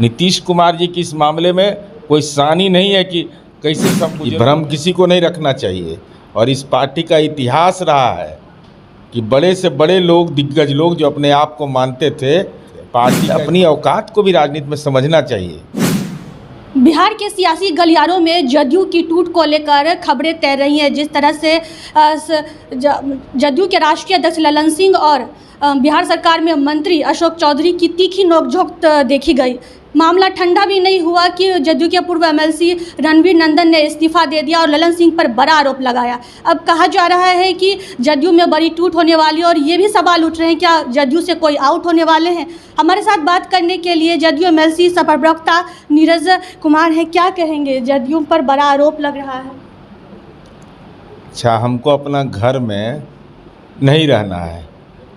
नीतीश कुमार जी की इस मामले में कोई सानी नहीं है कि कैसे सब कुछ भ्रम किसी को नहीं रखना चाहिए। और इस पार्टी का इतिहास रहा है कि बड़े से बड़े लोग, दिग्गज लोग जो अपने आप को मानते थे, पार्टी अपनी औकात को भी राजनीति में समझना चाहिए। बिहार के सियासी गलियारों में जदयू की टूट को लेकर खबरें तैर रही हैं। जिस तरह से जदयू के राष्ट्रीय अध्यक्ष ललन सिंह और बिहार सरकार में मंत्री अशोक चौधरी की तीखी नोकझोंक देखी गई। मामला ठंडा भी नहीं हुआ कि जदयू के पूर्व एमएलसी रणवीर नंदन ने इस्तीफा दे दिया और ललन सिंह पर बड़ा आरोप लगाया। अब कहा जा रहा है कि जदयू में बड़ी टूट होने वाली है और ये भी सवाल उठ रहे हैं क्या जदयू से कोई आउट होने वाले हैं। हमारे साथ बात करने के लिए जदयू एमएलसी सह प्रवक्ता नीरज कुमार हैं। क्या कहेंगे, जदयू पर बड़ा आरोप लग रहा है। अच्छा, हमको अपना घर में नहीं रहना है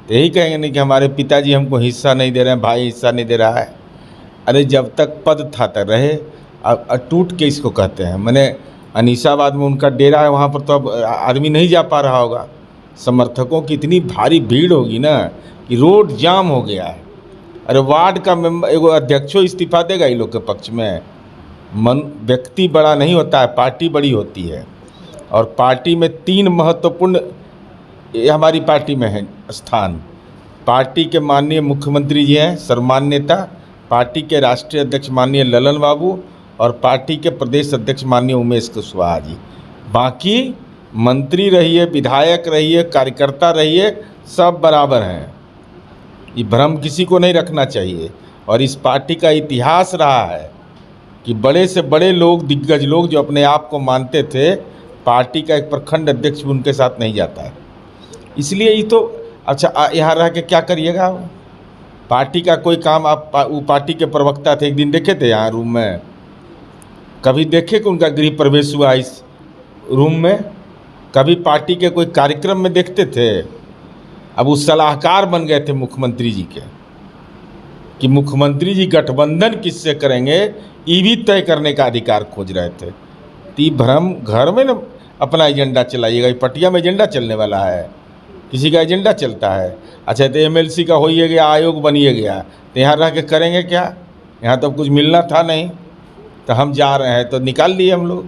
तो यही कहेंगे नहीं कि हमारे पिताजी हमको हिस्सा नहीं दे रहे हैं, भाई हिस्सा नहीं दे रहा है। अरे जब तक पद था तक रहे। अब टूट के इसको कहते हैं। मैंने अनीसाबाद में उनका डेरा है, वहाँ पर तो अब आदमी नहीं जा पा रहा होगा। समर्थकों की इतनी भारी भीड़ होगी ना कि रोड जाम हो गया है। अरे वार्ड का मेंबर, एगो अध्यक्षों इस्तीफा देगा इन लोग के पक्ष में। व्यक्ति बड़ा नहीं होता है, पार्टी बड़ी होती है। और पार्टी में 3 महत्वपूर्ण हमारी पार्टी में है स्थान। पार्टी के माननीय मुख्यमंत्री जी हैं, सर्वमान्य नेता, पार्टी के राष्ट्रीय अध्यक्ष माननीय ललन बाबू और पार्टी के प्रदेश अध्यक्ष माननीय उमेश कुशवाहा जी। बाकी मंत्री रहिए, विधायक रहिए, कार्यकर्ता रहिए, सब बराबर हैं। ये भ्रम किसी को नहीं रखना चाहिए। और इस पार्टी का इतिहास रहा है कि बड़े से बड़े लोग, दिग्गज लोग जो अपने आप को मानते थे, पार्टी का एक प्रखंड अध्यक्ष भी उनके साथ नहीं जाता है। इसलिए ये तो अच्छा, यहाँ रह के क्या करिएगा। पार्टी का कोई काम आप, वो पार्टी के प्रवक्ता थे, एक दिन देखे थे यहाँ रूम में, कभी देखे कि उनका गृह प्रवेश हुआ इस रूम में? कभी पार्टी के कोई कार्यक्रम में देखते थे? अब वो सलाहकार बन गए थे मुख्यमंत्री जी के कि मुख्यमंत्री जी गठबंधन किससे करेंगे, ये भी तय करने का अधिकार खोज रहे थे। तो भ्रम घर में न अपना एजेंडा चलाइएगा। पटिया में एजेंडा चलने वाला है, किसी का एजेंडा चलता है। अच्छा, तो एमएलसी का होइए गया, आयोग बनिए गया, तो यहाँ रह के करेंगे क्या? यहाँ तो कुछ मिलना था नहीं, तो हम जा रहे हैं तो निकाल लिए हम लोग,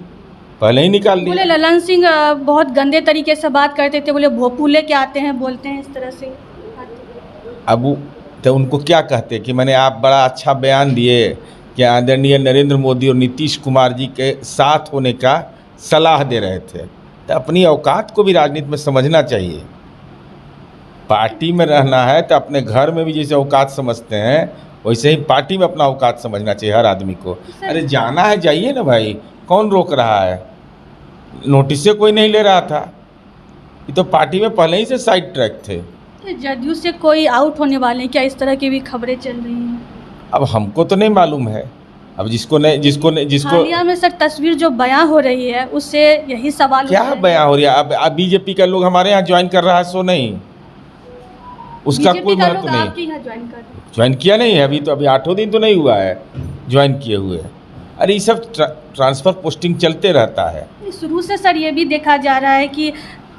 पहले ही निकाल लिए। बोले ललन सिंह बहुत गंदे तरीके से बात करते थे, बोले भोपू लेके आते हैं, बोलते हैं इस तरह से। अब तो उनको क्या कहते कि मैंने आप बड़ा अच्छा बयान दिए कि आदरणीय नरेंद्र मोदी और नीतीश कुमार जी के साथ होने का सलाह दे रहे थे। तो अपनी औकात को भी राजनीति में समझना चाहिए। पार्टी में रहना है तो अपने घर में भी जैसे औकात समझते हैं, वैसे ही पार्टी में अपना औकात समझना चाहिए हर आदमी को। अरे जाना है जाइए ना भाई, कौन रोक रहा है? नोटिस से कोई नहीं ले रहा था। ये तो पार्टी में पहले ही से साइड ट्रैक थे। जदयू से कोई आउट होने वाले हैं क्या, इस तरह की भी खबरें चल रही हैं? अब हमको तो नहीं मालूम है। अब जिसको हालिया में सर तस्वीर जो बयां हो रही है उससे यही सवाल क्या बयां हो रही है? अब बीजेपी का लोग हमारे यहाँ ज्वाइन कर रहा है, सो नहीं, उसका कोई महत्व नहीं। ज्वाइन किया नहीं है अभी, तो अभी 8 दिन तो नहीं हुआ है ज्वाइन किए हुए। अरे ये सब ट्रांसफ़र पोस्टिंग चलते रहता है। शुरू से सर ये भी देखा जा रहा है कि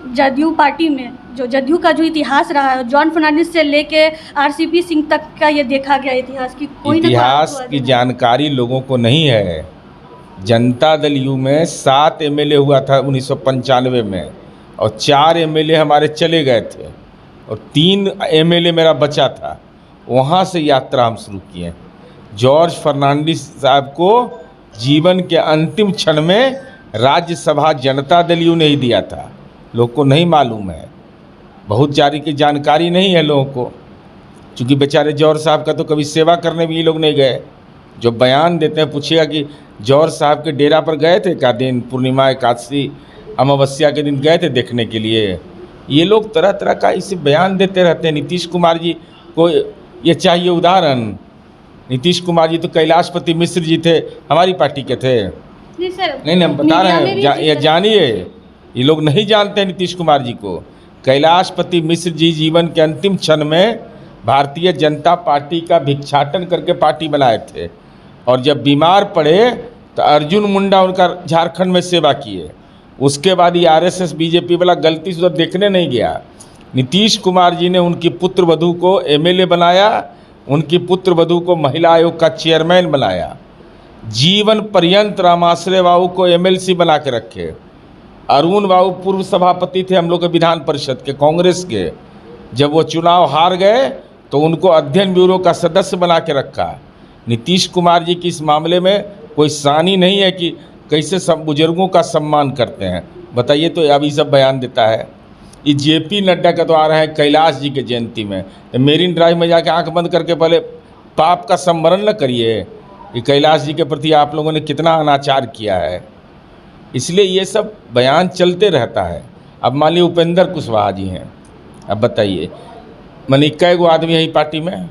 जदयू पार्टी में जो जदयू का जो इतिहास रहा है, जॉन फर्नांडिस से लेके आरसीपी सिंह तक का ये देखा गया इतिहास की कोई इतिहास की जानकारी लोगों को नहीं है। जनता दल यू में 7 एमएलए हुआ था 1995 में और 4 एमएलए हमारे चले गए थे और 3 एमएलए मेरा बचा था। वहाँ से यात्रा हम शुरू किए। जॉर्ज फर्नांडिस साहब को जीवन के अंतिम क्षण में राज्यसभा जनता दल यू ने ही दिया था। लोग को नहीं मालूम है, बहुत सारी की जानकारी नहीं है लोगों को, क्योंकि बेचारे जौहर साहब का तो कभी सेवा करने भी ये लोग नहीं गए। जो बयान देते हैं, पूछिएगा कि जौहर साहब के डेरा पर गए थे का दिन, पूर्णिमा, एकादशी, अमावस्या के दिन गए थे देखने के लिए। ये लोग तरह तरह का इसे बयान देते रहते हैं। नीतीश कुमार जी को ये चाहिए उदाहरण। नीतीश कुमार जी तो कैलाशपति मिश्र जी थे, हमारी पार्टी के थे। नहीं हम बता रहे हैं, ये जानिए, ये लोग नहीं जानते हैं नीतीश कुमार जी को। कैलाशपति मिश्र जी जीवन के अंतिम क्षण में भारतीय जनता पार्टी का भिक्षाटन करके पार्टी बनाए थे और जब बीमार पड़े तो अर्जुन मुंडा उनका झारखंड में सेवा किए। उसके बाद ये आरएसएस बीजेपी वाला गलती से देखने नहीं गया। नीतीश कुमार जी ने उनकी पुत्र वधू को एमएलए बनाया उनकी पुत्र वधू को महिला आयोग का चेयरमैन बनाया, जीवन पर्यंत रामाश्रय बाबू को एमएलसी बना के रखे। अरुण बाबू पूर्व सभापति थे हम लोग के विधान परिषद के, कांग्रेस के। जब वो चुनाव हार गए तो उनको अध्ययन ब्यूरो का सदस्य बना के रखा। नीतीश कुमार जी की इस मामले में कोई सानी नहीं है कि कैसे सब बुजुर्गों का सम्मान करते हैं। बताइए तो अभी सब बयान देता है। ये जेपी नड्डा का तो आ रहा है कैलाश जी के जयंती में, तो मेरीन ड्राइव में जाके आंख बंद करके पहले पाप का स्मरण न करिए कि कैलाश जी के प्रति आप लोगों ने कितना अनाचार किया है। इसलिए ये सब बयान चलते रहता है। अब मान लीजिए उपेंद्र कुशवाहा जी हैं, अब बताइए मैंने इक्का गो आदमी है पार्टी में।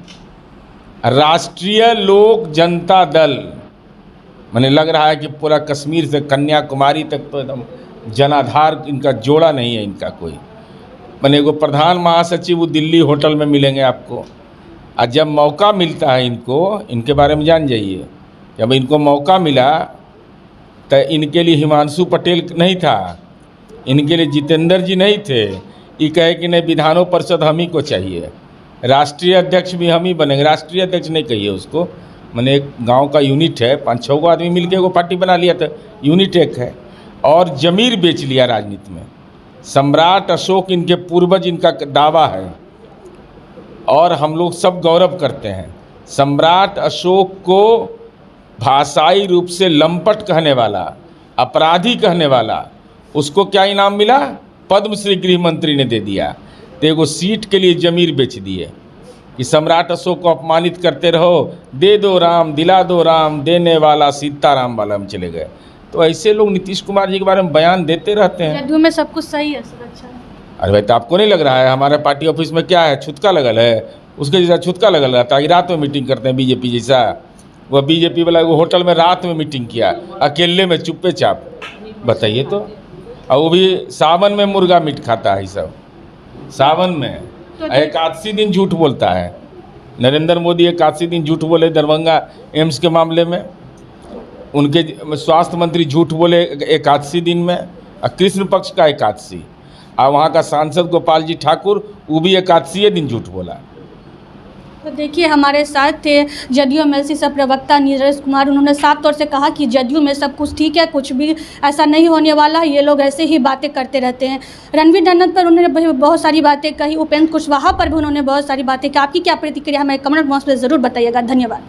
राष्ट्रीय लोक जनता दल, मैंने लग रहा है कि पूरा कश्मीर से कन्याकुमारी तक तो एकदम जनाधार इनका जोड़ा नहीं है इनका कोई। मैंने एगो प्रधान महासचिव वो दिल्ली होटल में मिलेंगे आपको। और जब मौका मिलता है इनको, इनके बारे में जान जाइए, जब इनको मौका मिला तो इनके लिए हिमांशु पटेल नहीं था, इनके लिए जितेंद्र जी नहीं थे। ये कहे कि नहीं विधानों परिषद हम ही को चाहिए, राष्ट्रीय अध्यक्ष भी हम ही बनेंगे। राष्ट्रीय अध्यक्ष नहीं कहिए उसको, मैंने एक गांव का यूनिट है, 5-6 गो आदमी मिलके वो पार्टी बना लिया था, यूनिट एक है। और जमीर बेच लिया राजनीति में। सम्राट अशोक इनके पूर्वज, इनका दावा है और हम लोग सब गौरव करते हैं। सम्राट अशोक को भाषाई रूप से लंपट कहने वाला, अपराधी कहने वाला, उसको क्या इनाम मिला? पद्मश्री गृह मंत्री ने दे दिया। तो एगो सीट के लिए जमीर बेच दिए कि सम्राट अशोक को अपमानित करते रहो, दे दो राम दिला दो राम, देने वाला सीताराम वाला हम चले गए। तो ऐसे लोग नीतीश कुमार जी के बारे में बयान देते रहते हैं। जदयू में सब कुछ सही है, सब अच्छा है। अरे भाई तो आपको नहीं लग रहा है हमारे पार्टी ऑफिस में क्या है, छुतका लगल है, उसके जैसा छुतका लगल रहता है। रात में मीटिंग करते हैं बीजेपी जैसा। वह बीजेपी वाला वो होटल में रात में मीटिंग किया, अकेले में चुप्पे चाप। बताइए तो। और वो भी सावन में मुर्गा मीट खाता है सब, सावन में। एकादशी दिन झूठ बोलता है नरेंद्र मोदी, एकादशी दिन झूठ बोले दरभंगा एम्स के मामले में, उनके स्वास्थ्य मंत्री झूठ बोले एकादशी दिन में, और कृष्ण पक्ष का एकादशी। और वहाँ का सांसद गोपाल जी ठाकुर, वो भी एकादशी दिन झूठ बोला। तो देखिए हमारे साथ थे जदयू एमएलसी सब प्रवक्ता नीरज कुमार। उन्होंने साफ तौर से कहा कि जदयू में सब कुछ ठीक है, कुछ भी ऐसा नहीं होने वाला, ये लोग ऐसे ही बातें करते रहते हैं। रणवीर टंडन पर उन्होंने बहुत सारी बातें कही, उपेंद्र कुशवाहा पर भी उन्होंने बहुत सारी बातें की। आपकी क्या प्रतिक्रिया हमें कमेंट बॉक्स में ज़रूर बताइएगा। धन्यवाद।